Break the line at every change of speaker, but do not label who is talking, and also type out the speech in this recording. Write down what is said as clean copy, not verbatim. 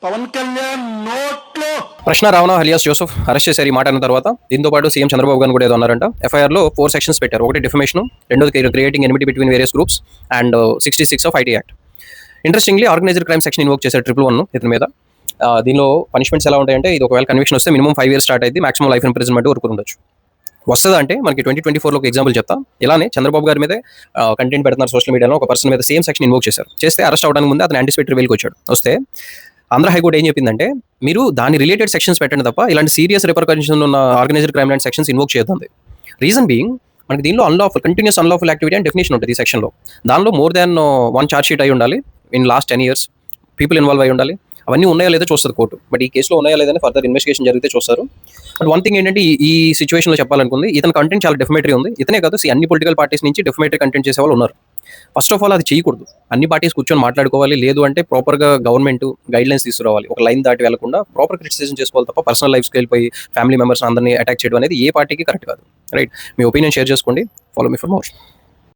పవన్ కళ్యాణ్ నోట్లో
ప్రశ్న Ravana హలియాస్ Joseph arrest చేశారు ఈ మాట అన్న తర్వాత. దీంతో పాటు సీఎం చంద్రబాబు గారిని కూడా ఏదో అన్నారంట. ఎఫ్ఐఆర్ లో 4 సెక్షన్స్ పెట్టారు. ఒకటి డిఫమేషన్, రెండోది creating enmity between various groups and 66 of IT act. Interestingly organised crime section invoke చేశారు 111 ఇతని మీద. దీనిలో పనిష్మెంట్స్ ఎలా ఉంటాయంటే, ఇది ఒకవేళ కన్విక్షన్ వస్తే మినిమం 5 years స్టార్ట్ అయితే మాక్సిమం లైఫ్ ఇంప్రిజన్మెంట్ వరకు ఉండొచ్చు. వస్తుందా అంటే మనకి 2024లో ఒక ఎగ్జాంపుల్ చెప్తా. ఇలానే చంద్రబాబు గారి మీదే కంటెంట్ పెడుతున్నారు సోషల్ మీడియాలో. ఒక పర్సన్ మీద సేమ్ సెక్షన్ ఇన్వోక్ చేశారు. చేస్తే అరెస్ట్ అవడానికి ముందే అతను యాంటిసిపేటరీ బెయిల్కి వచ్చాడు. వస్తే ఆంధ్ర హైకోర్టు ఏం చెప్పిందంటే, మీరు దాని రిలేటెడ్ సెక్షన్స్ పెట్టండి తప్ప ఇలాంటి సీరియస్ రిపర్కషన్స్ ఉన్న ఆర్గనైజ్డ్ క్రైమ్ లాంటి సెక్షన్స్ ఇన్వోక్ చేయొద్దండి. రీజన్ బీయింగ్, మనకి దీనిలో కంటిన్యూస్ అన్లాఫుల్ యాక్టివిటీ అని డెఫినేషన్ ఉంటుంది ఈ సెక్షన్లో. దానిలో మోర్ దాన్ 1 ఛార్జ్ షీట్ అయి ఉండాలి, in last 10 years people involve అయి ఉండాలి. అవన్నీ ఉన్నాయో లేదో చూస్తుంది కోర్టు. బట్ ఈ కేసులో ఉన్నాయో లేదని ఫర్దర్ ఇన్వెస్టిగేషన్ జరిగితే చూస్తారు. బట్ వన్ థింగ్ ఏంటంటే, ఈ సిచ్యువేషన్లో చెప్పాలనుకుంది, ఇతని కంటెంట్ చాలా డెఫమేటరీ ఉంది. ఇతనే కాదు, అన్ని పొలిటికల్ పార్టీస్ నుంచి డెఫమేటరీ కంటెంట్ చేసే వాళ్ళు ఉన్నారు. ఫస్ట్ ఆఫ్ ఆల్ అది చేయకూడదు. అన్ని పార్టీస్ కూర్చొని మాట్లాడుకోవాలి. లేదు అంటే ప్రాపర్గా గవర్నమెంట్ గైడ్ లైన్స్ తీసుకురావాలి. ఒక లైన్ దాటి వెళ్లకుండా ప్రాపర్ క్రిటిసైజేషన్ చేసుకోవాలి తప్ప పర్సనల్ లైఫ్స్కి వెళ్ళిపోయి ఫ్యామిలీ మెంబర్స్ అందరినీ అటాక్ చేయడం అనేది ఏ పార్టీకి కరెక్ట్ కాదు. రైట్, మీ ఒపీనియన్ షేర్ చేసుకోండి. Follow me for more.